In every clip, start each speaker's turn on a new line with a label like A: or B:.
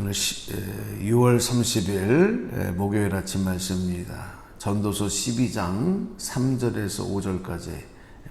A: 오늘 6월 30일 목요일 아침 말씀입니다. 전도서 12장 3절에서 5절까지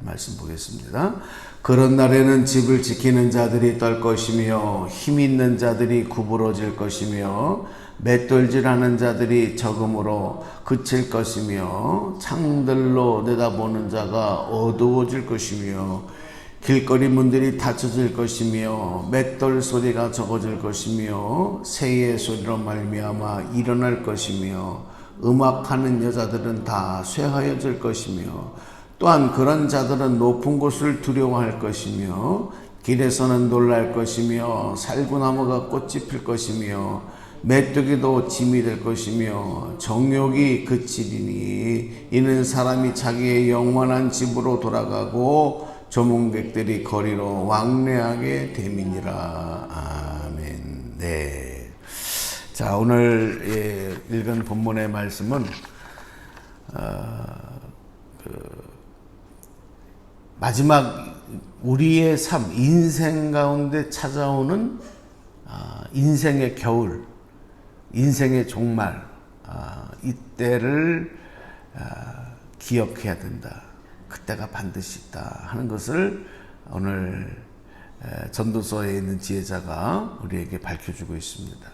A: 말씀 보겠습니다. 그런 날에는 집을 지키는 자들이 떨 것이며 힘 있는 자들이 구부러질 것이며 맷돌질하는 자들이 적음으로 그칠 것이며 창들로 내다보는 자가 어두워질 것이며 길거리 문들이 닫혀질 것이며 맷돌 소리가 적어질 것이며 새의 소리로 말미암아 일어날 것이며 음악하는 여자들은 다 쇠하여질 것이며 또한 그런 자들은 높은 곳을 두려워할 것이며 길에서는 놀랄 것이며 살구나무가 꽃이 필 것이며 메뚜기도 짐이 될 것이며 정욕이 그치리니 이는 사람이 자기의 영원한 집으로 돌아가고 조문객들이 거리로 왕래하게 됨이니라. 아멘. 네. 자, 오늘 읽은 본문의 말씀은 마지막 우리의 삶, 인생 가운데 찾아오는 인생의 겨울, 인생의 종말, 이때를 기억해야 된다. 그때가 반드시 있다 하는 것을 오늘 전도서에 있는 지혜자가 우리에게 밝혀주고 있습니다.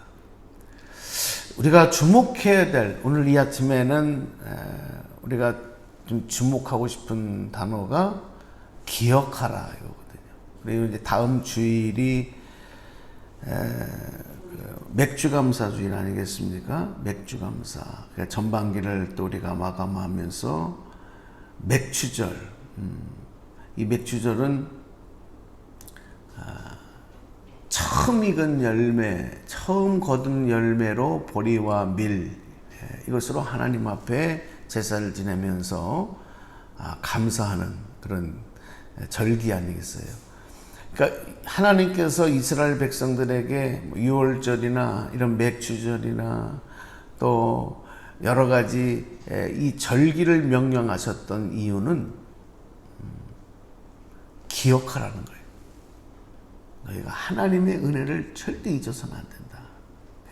A: 우리가 주목해야 될, 오늘 이 아침에는 우리가 좀 주목하고 싶은 단어가 기억하라 이거거든요. 그리고 이제 다음 주일이 맥주감사 주일 아니겠습니까? 맥주감사. 그러니까 전반기를 또 우리가 마감하면서 맥주절. 이 맥주절은 처음 익은 열매, 처음 거둔 열매로 보리와 밀, 이것으로 하나님 앞에 제사를 지내면서 감사하는 그런 절기 아니겠어요? 그러니까 하나님께서 이스라엘 백성들에게 유월절이나 이런 맥주절이나 또 여러 가지 이 절기를 명령하셨던 이유는 기억하라는 거예요. 너희가 하나님의 은혜를 절대 잊어서는 안 된다.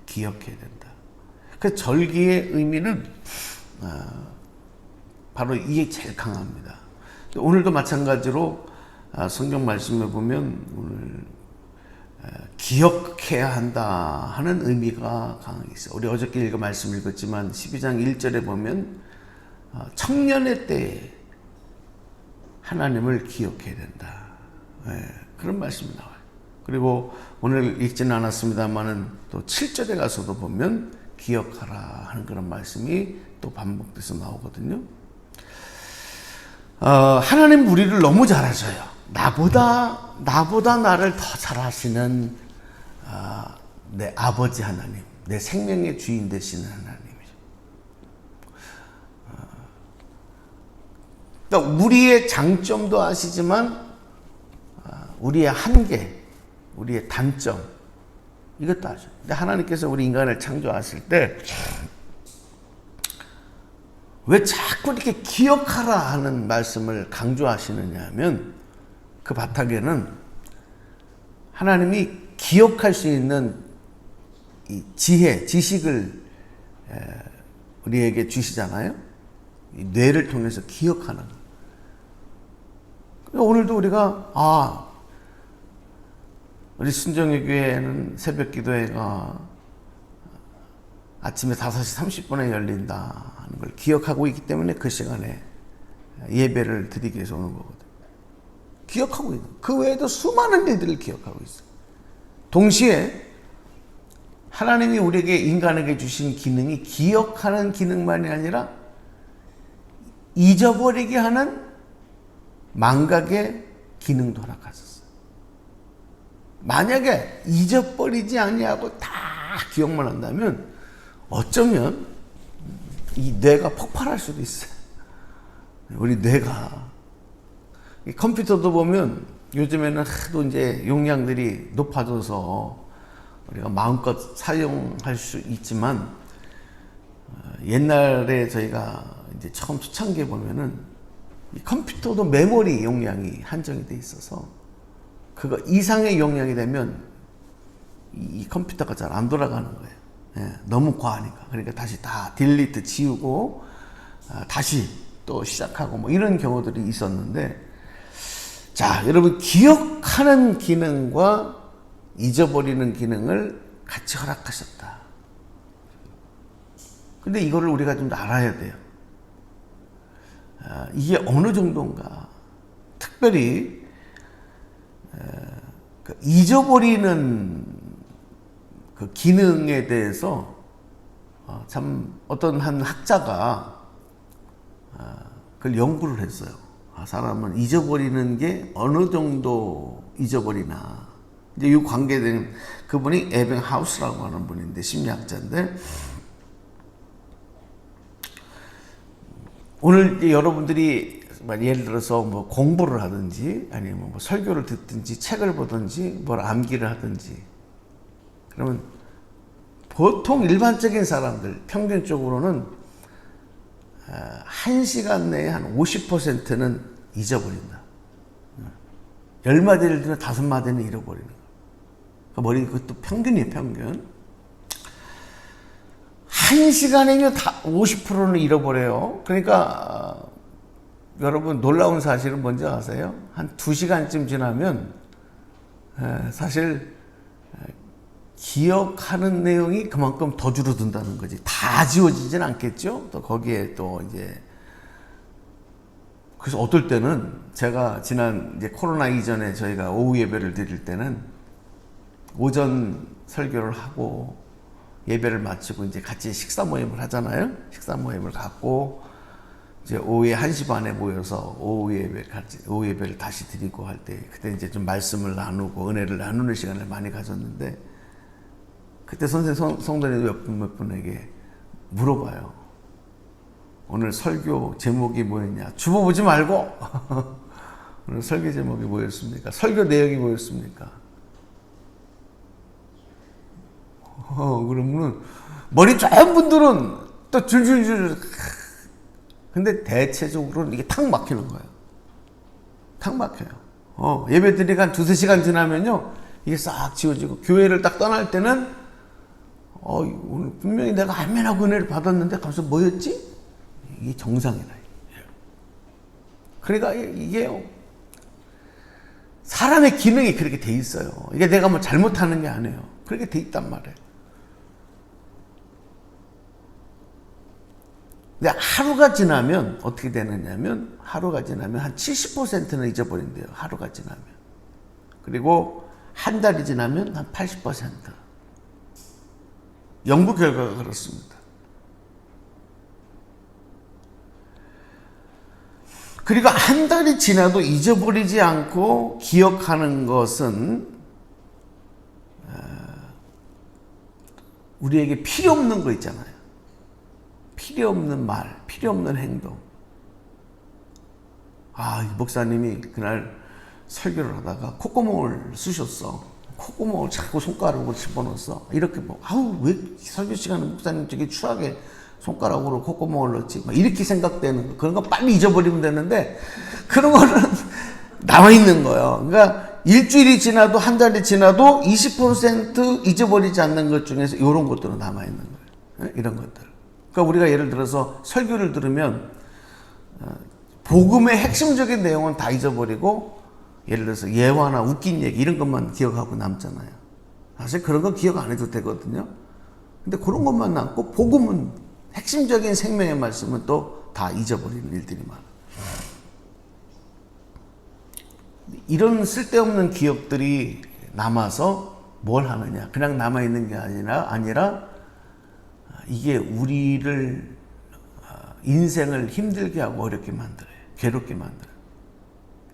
A: 기억해야 된다. 그 절기의 의미는 바로 이게 제일 강합니다. 오늘도 마찬가지로 성경 말씀에 보면 오늘 기억해야 한다 하는 의미가 강하게 있어요. 우리 어저께 말씀 읽었지만 12장 1절에 보면 청년의 때에 하나님을 기억해야 된다. 그런 말씀이 나와요. 그리고 오늘 읽지는 않았습니다만은 또 7절에 가서도 보면 기억하라 하는 그런 말씀이 또 반복돼서 나오거든요. 하나님 우리를 너무 잘 아셔요. 나보다 나를 더 잘 아시는 내 아버지 하나님, 내 생명의 주인 되시는 하나님이죠. 그러니까 우리의 장점도 아시지만 우리의 한계, 우리의 단점 이것도 아셔요. 근데 하나님께서 우리 인간을 창조하실 때 왜 자꾸 이렇게 기억하라 하는 말씀을 강조하시느냐 하면 그 바탕에는 하나님이 기억할 수 있는 이 지혜, 지식을 우리에게 주시잖아요. 이 뇌를 통해서 기억하는 거예요. 오늘도 우리가 우리 순정의 교회에는 새벽 기도회가 아침에 5시 30분에 열린다 하는 걸 기억하고 있기 때문에 그 시간에 예배를 드리기 위해서 오는 거거든요. 기억하고 있는. 그 외에도 수많은 일들을 기억하고 있어요. 동시에 하나님이 우리에게 인간에게 주신 기능이 기억하는 기능만이 아니라 잊어버리게 하는 망각의 기능도 허락하셨어요. 만약에 잊어버리지 아니하고 다 기억만 한다면 어쩌면 이 뇌가 폭발할 수도 있어요. 우리 뇌가 컴퓨터도 보면 요즘에는 하도 이제 용량들이 높아져서 우리가 마음껏 사용할 수 있지만 옛날에 저희가 이제 처음 초창기에 보면은 이 컴퓨터도 메모리 용량이 한정이 돼 있어서 그거 이상의 용량이 되면 이 컴퓨터가 잘 안 돌아가는 거예요. 예, 너무 과하니까. 그러니까 다시 다 딜리트 지우고 다시 또 시작하고 뭐 이런 경우들이 있었는데, 자, 여러분, 기억하는 기능과 잊어버리는 기능을 같이 허락하셨다. 근데 이거를 우리가 좀 알아야 돼요. 이게 어느 정도인가. 특별히 그 잊어버리는 그 기능에 대해서 참 어떤 한 학자가 그걸 연구를 했어요. 사람은 잊어버리는 게 어느 정도 잊어버리나. 이제 이 관계된 그분이 에빙하우스라고 하는 분인데, 심리학자인데, 오늘 여러분들이 예를 들어서 뭐 공부를 하든지 아니면 뭐 설교를 듣든지 책을 보든지 뭘 암기를 하든지, 그러면 보통 일반적인 사람들 평균적으로는 1시간 내에 한 50%는 잊어버린다. 10마디를 들으면 5마디는 잃어버리는 거야. 그러니까 머리, 그것도 평균이에요, 평균. 1시간이면 50%는 잃어버려요. 그러니까 여러분, 놀라운 사실은 뭔지 아세요? 한 2시간쯤 지나면 사실 기억하는 내용이 그만큼 더 줄어든다는 거지. 다 지워지진 않겠죠? 또 거기에 또 이제, 그래서 어떨 때는 제가 지난 이제 코로나 이전에 저희가 오후 예배를 드릴 때는 오전 설교를 하고 예배를 마치고 이제 같이 식사 모임을 하잖아요. 식사 모임을 갖고 이제 오후에 1시 반에 모여서 오후 예배를 다시 드리고 할 때, 그때 이제 좀 말씀을 나누고 은혜를 나누는 시간을 많이 가졌는데, 그때 성도님 몇 분에게 물어봐요. 오늘 설교 제목이 뭐였냐? 주보 보지 말고 오늘 설교 제목이 뭐였습니까? 설교 내용이 뭐였습니까? 그러면은 머리 좋은 분들은 또 줄줄줄. 근데 대체적으로는 이게 탁 막히는 거예요. 탁 막혀요. 예배 드리고 한 2-3시간 지나면요, 이게 싹 지워지고, 교회를 딱 떠날 때는 오늘 분명히 내가 아멘하고 은혜를 받았는데 가서 뭐였지? 이게 정상이다. 그러니까 이게 사람의 기능이 그렇게 돼 있어요. 이게 내가 뭐 잘못하는 게 아니에요. 그렇게 돼 있단 말이에요. 근데 하루가 지나면 어떻게 되느냐면, 하루가 지나면 한 70%는 잊어버린대요. 하루가 지나면. 그리고 한 달이 지나면 한 80%. 연구 결과가 그렇습니다. 그리고 한 달이 지나도 잊어버리지 않고 기억하는 것은 우리에게 필요 없는 거 있잖아요. 필요 없는 말, 필요 없는 행동. 이 목사님이 그날 설교를 하다가 콧구멍을 쑤셨어. 콧구멍을 자꾸 손가락으로 집어넣었어. 이렇게 왜 설교 시간에 목사님 되게 추하게 손가락으로 콧구멍을 넣지? 막 이렇게 생각되는 거. 그런 거 빨리 잊어버리면 되는데, 그런 거는 남아있는 거예요. 그러니까 일주일이 지나도 한 달이 지나도 20% 잊어버리지 않는 것 중에서 이런 것들은 남아있는 거예요. 이런 것들. 그러니까 우리가 예를 들어서 설교를 들으면 복음의 핵심적인 내용은 다 잊어버리고, 예를 들어서 예화나 웃긴 얘기 이런 것만 기억하고 남잖아요. 사실 그런 거 기억 안 해도 되거든요. 근데 그런 것만 남고, 복음은 핵심적인 생명의 말씀은 또 다 잊어버리는 일들이 많아요. 이런 쓸데없는 기억들이 남아서 뭘 하느냐? 그냥 남아있는 게 아니라 이게 우리를, 인생을 힘들게 하고 어렵게 만들어요. 괴롭게 만들어요.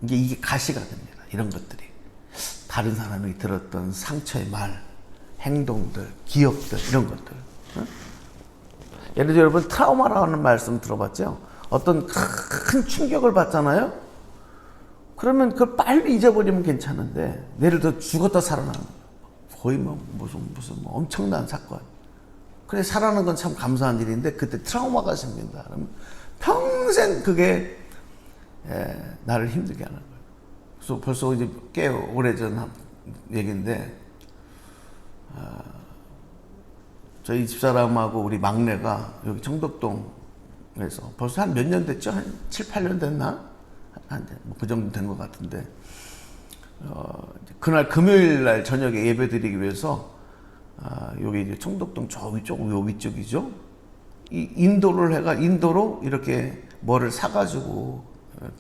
A: 이게 가시가 됩니다. 이런 것들이. 다른 사람이 들었던 상처의 말, 행동들, 기억들, 이런 것들. 예를 들어 여러분, 트라우마라는 말씀 들어봤죠? 어떤 큰 충격을 받잖아요? 그러면 그걸 빨리 잊어버리면 괜찮은데, 예를 들어 죽었다 살아나는 거의 무슨 엄청난 사건. 그래, 살아나는 건 참 감사한 일인데, 그때 트라우마가 생긴다. 그러면 평생 그게 나를 힘들게 하는 거예요. 그래서 벌써 이제 꽤 오래전 얘기인데, 저희 집사람하고 우리 막내가 여기 청덕동에서 벌써 한 몇 년 됐죠? 한 7, 8년 됐나? 그 정도 된 것 같은데, 그날 금요일 날 저녁에 예배 드리기 위해서, 여기 이제 청덕동 저 위쪽, 요 위쪽이죠? 인도로 이렇게 뭐를 사가지고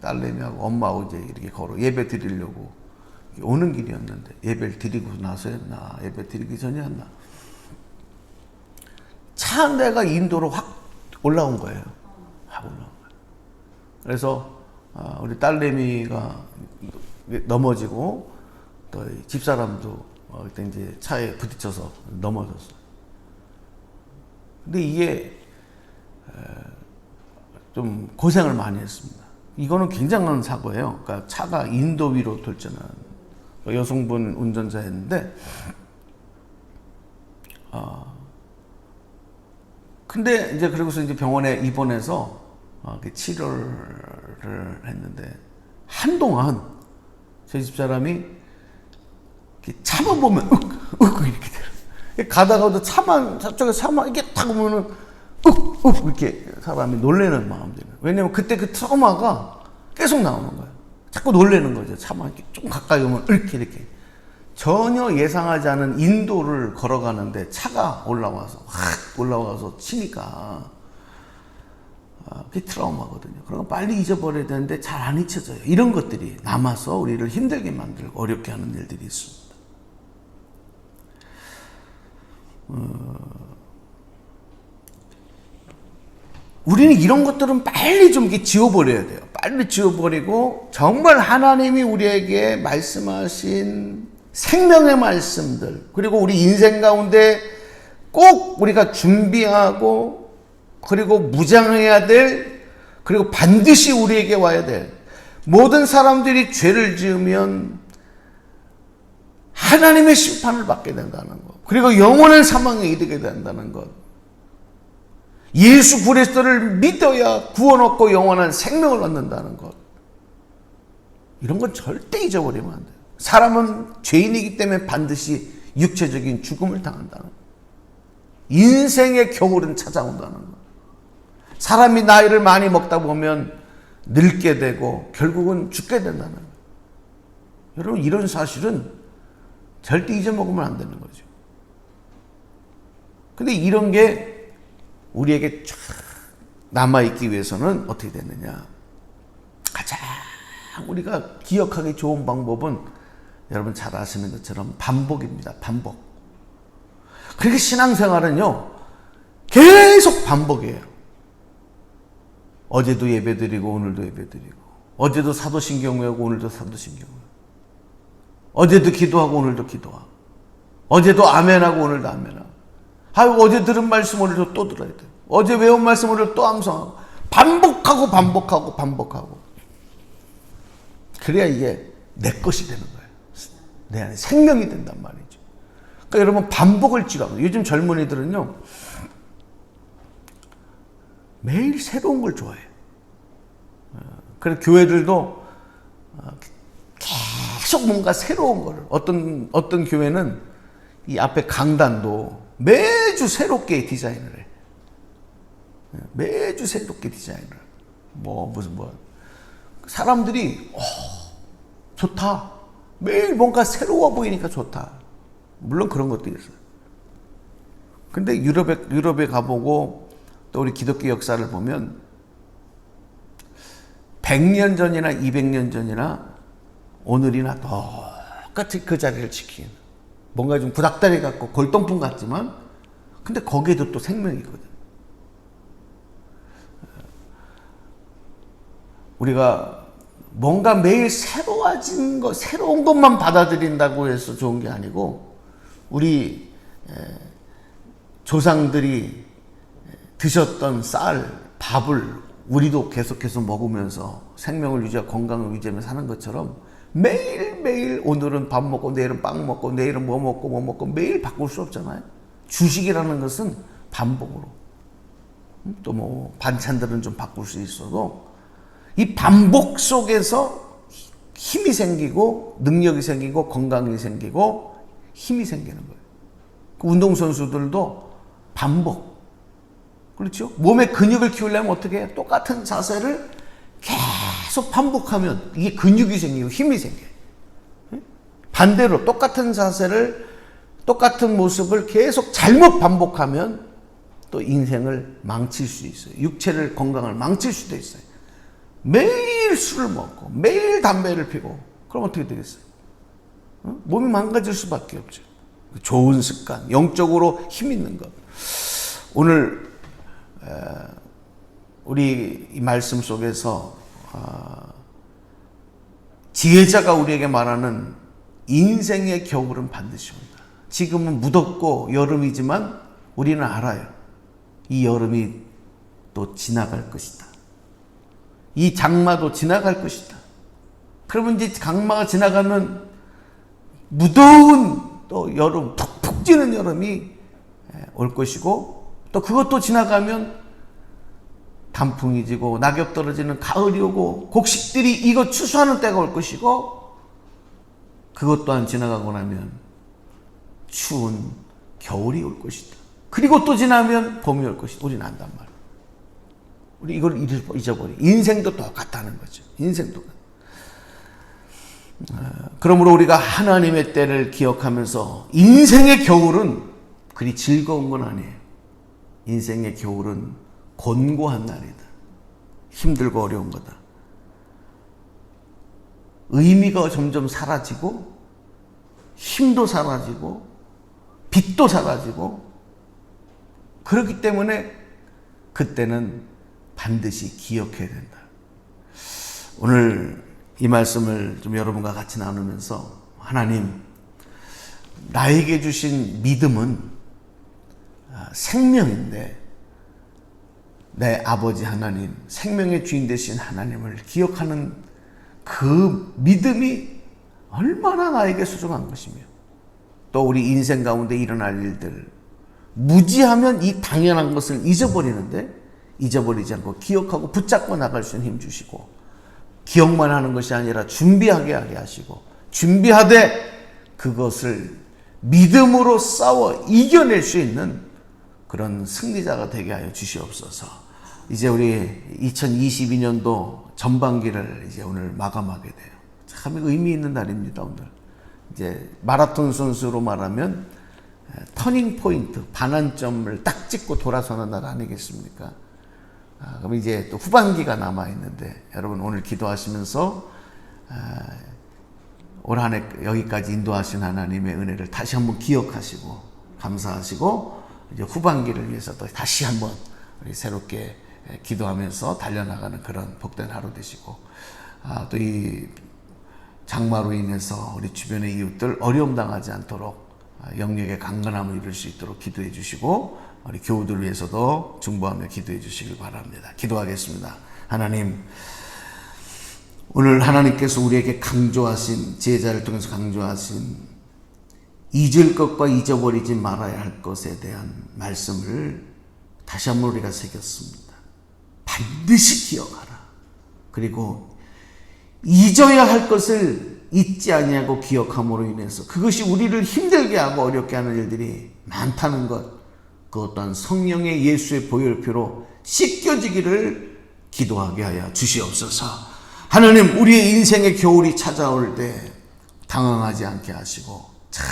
A: 딸내미하고 엄마하고 이제 이렇게 걸어 예배 드리려고 오는 길이었는데, 예배를 드리고 나서였나, 예배 드리기 전이었나. 차 한 대가 인도로 확 올라온 거예요. 확 올라온 거예요. 그래서 우리 딸내미가 넘어지고 또 집사람도 그때 이제 차에 부딪혀서 넘어졌어요. 근데 이게 좀 고생을 많이 했습니다. 이거는 굉장한 사고예요. 그러니까 차가 인도 위로 돌진한 여성분 운전자였는데, 근데 이제 그러고서 이제 병원에 입원해서 치료를 했는데, 한동안 제 집사람이 차만 보면 이렇게 돼요. 가다가도 저쪽에 차만 이렇게 타고 보면은 이렇게 사람이 놀라는 마음들이. 왜냐면 그때 그 트라우마가 계속 나오는 거예요. 자꾸 놀라는 거죠. 차만 이렇게 좀 가까이 오면 이렇게 전혀 예상하지 않은 인도를 걸어가는데 차가 올라와서 치니까 그게 트라우마거든요. 그런 거 빨리 잊어버려야 되는데 잘 안 잊혀져요. 이런 것들이 남아서 우리를 힘들게 만들고 어렵게 하는 일들이 있습니다. 우리는 이런 것들은 빨리 좀 이렇게 지워버려야 돼요. 빨리 지워버리고 정말 하나님이 우리에게 말씀하신 생명의 말씀들, 그리고 우리 인생 가운데 꼭 우리가 준비하고 그리고 무장해야 될, 그리고 반드시 우리에게 와야 될, 모든 사람들이 죄를 지으면 하나님의 심판을 받게 된다는 것, 그리고 영원한 사망에 이르게 된다는 것, 예수 그리스도를 믿어야 구원 얻고 영원한 생명을 얻는다는 것, 이런 건 절대 잊어버리면 안 돼요. 사람은 죄인이기 때문에 반드시 육체적인 죽음을 당한다는 것, 인생의 겨울은 찾아온다는 것, 사람이 나이를 많이 먹다 보면 늙게 되고 결국은 죽게 된다는 것. 여러분, 이런 사실은 절대 잊어먹으면 안 되는 거죠. 근데 이런 게 우리에게 쫙 남아있기 위해서는 어떻게 되느냐. 가장 우리가 기억하기 좋은 방법은 여러분 잘 아시는 것처럼 반복입니다. 반복. 그렇게 신앙생활은요, 계속 반복이에요. 어제도 예배드리고 오늘도 예배드리고, 어제도 사도신경 외우고 오늘도 사도신경 외우고, 어제도 기도하고 오늘도 기도하고, 어제도 아멘하고 오늘도 아멘하고, 어제 들은 말씀 오늘도 또 들어야 돼요. 어제 외운 말씀 오늘 또 암송하고, 반복하고. 그래야 이게 내 것이 되는 거예요. 내 안에 생명이 된단 말이죠. 그러니까 여러분, 반복을 지켜요. 요즘 젊은이들은요, 매일 새로운 걸 좋아해요. 그래서 교회들도 계속 뭔가 새로운 거를, 어떤 교회는 이 앞에 강단도 매주 새롭게 디자인을 해. 매주 새롭게 디자인을 해. 사람들이 좋다. 매일 뭔가 새로워 보이니까 좋다. 물론 그런 것도 있어요. 근데 유럽에 가보고 또 우리 기독교 역사를 보면 100년 전이나 200년 전이나 오늘이나 똑같이 그 자리를 지키는, 뭔가 좀 구닥다리 같고 골동품 같지만 근데 거기에도 또 생명이거든. 우리가 뭔가 매일 새로워진 것, 새로운 것만 받아들인다고 해서 좋은 게 아니고, 우리 조상들이 드셨던 쌀, 밥을 우리도 계속해서 먹으면서 생명을 유지하고 건강을 유지하면서 사는 것처럼 매일매일 오늘은 밥 먹고 내일은 빵 먹고 내일은 뭐 먹고 매일 바꿀 수 없잖아요. 주식이라는 것은 반복으로, 또 뭐 반찬들은 좀 바꿀 수 있어도 이 반복 속에서 힘이 생기고 능력이 생기고 건강이 생기고 힘이 생기는 거예요. 그 운동선수들도 반복. 그렇죠? 몸의 근육을 키우려면 어떻게 해요? 똑같은 자세를 계속 반복하면 이게 근육이 생기고 힘이 생겨요. 반대로 똑같은 자세를, 똑같은 모습을 계속 잘못 반복하면 또 인생을 망칠 수 있어요. 육체를, 건강을 망칠 수도 있어요. 매일 술을 먹고 매일 담배를 피고 그럼 어떻게 되겠어요? 몸이 망가질 수밖에 없죠. 좋은 습관, 영적으로 힘 있는 것. 오늘 우리 이 말씀 속에서 지혜자가 우리에게 말하는 인생의 겨울은 반드시 온다. 지금은 무덥고 여름이지만 우리는 알아요. 이 여름이 또 지나갈 것이다. 이 장마도 지나갈 것이다. 그러면 이제 장마가 지나가면 무더운 또 여름, 푹푹 찌는 여름이 올 것이고, 또 그것도 지나가면 단풍이 지고 낙엽 떨어지는 가을이 오고 곡식들이 이거 추수하는 때가 올 것이고, 그것 또한 지나가고 나면 추운 겨울이 올 것이다. 그리고 또 지나면 봄이 올 것이다. 우리는 안단 말이야. 우리 이걸 잊어버려. 인생도 똑같다는 거죠. 인생도. 그러므로 우리가 하나님의 때를 기억하면서 인생의 겨울은 그리 즐거운 건 아니에요. 인생의 겨울은 곤고한 날이다. 힘들고 어려운 거다. 의미가 점점 사라지고 힘도 사라지고 빛도 사라지고, 그렇기 때문에 그때는 반드시 기억해야 된다. 오늘 이 말씀을 좀 여러분과 같이 나누면서, 하나님, 나에게 주신 믿음은 생명인데 내 아버지 하나님, 생명의 주인 되신 하나님을 기억하는 그 믿음이 얼마나 나에게 소중한 것이며, 또 우리 인생 가운데 일어날 일들, 무지하면 이 당연한 것을 잊어버리는데 잊어버리지 않고 기억하고 붙잡고 나갈 수 있는 힘 주시고, 기억만 하는 것이 아니라 준비하게 하게 하시고, 준비하되 그것을 믿음으로 싸워 이겨낼 수 있는 그런 승리자가 되게 하여 주시옵소서. 이제 우리 2022년도 전반기를 이제 오늘 마감하게 돼요. 참 의미 있는 날입니다. 오늘 이제 마라톤 선수로 말하면 터닝 포인트, 반환점을 딱 찍고 돌아서는 날 아니겠습니까? 그럼 이제 또 후반기가 남아있는데, 여러분 오늘 기도하시면서 올 한 해 여기까지 인도하신 하나님의 은혜를 다시 한번 기억하시고 감사하시고, 이제 후반기를 위해서 또 다시 한번 우리 새롭게 기도하면서 달려나가는 그런 복된 하루 되시고, 또 이 장마로 인해서 우리 주변의 이웃들 어려움 당하지 않도록 영역의 강건함을 이룰 수 있도록 기도해 주시고, 우리 교우들 위해서도 중보하며 기도해 주시길 바랍니다. 기도하겠습니다. 하나님, 오늘 하나님께서 우리에게 강조하신, 제자를 통해서 강조하신 잊을 것과 잊어버리지 말아야 할 것에 대한 말씀을 다시 한번 우리가 새겼습니다. 반드시 기억하라. 그리고 잊어야 할 것을 잊지 아니하고 기억함으로 인해서 그것이 우리를 힘들게 하고 어렵게 하는 일들이 많다는 것, 그 어떤 성령의 예수의 보혈표로 씻겨지기를 기도하게 하여 주시옵소서. 하나님, 우리의 인생의 겨울이 찾아올 때 당황하지 않게 하시고 잘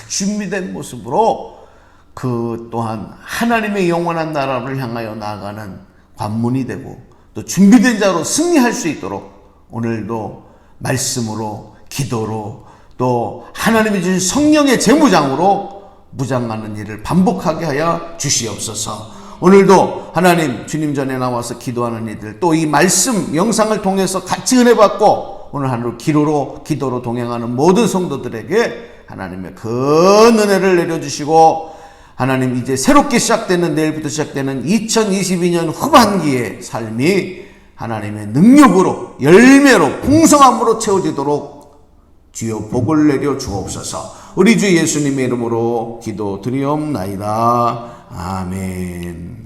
A: 준비된 모습으로 그 또한 하나님의 영원한 나라를 향하여 나아가는 관문이 되고, 또 준비된 자로 승리할 수 있도록 오늘도 말씀으로, 기도로, 또 하나님이 주신 성령의 제무장으로 무장하는 일을 반복하게 하여 주시옵소서. 오늘도 하나님, 주님 전에 나와서 기도하는 이들, 또 이 말씀 영상을 통해서 같이 은혜 받고 오늘 하루 기도로 동행하는 모든 성도들에게 하나님의 큰 은혜를 내려주시고, 하나님, 이제 새롭게 시작되는, 내일부터 시작되는 2022년 후반기의 삶이 하나님의 능력으로, 열매로, 풍성함으로 채워지도록 주여 복을 내려 주옵소서. 우리 주 예수님의 이름으로 기도드리옵나이다. 아멘.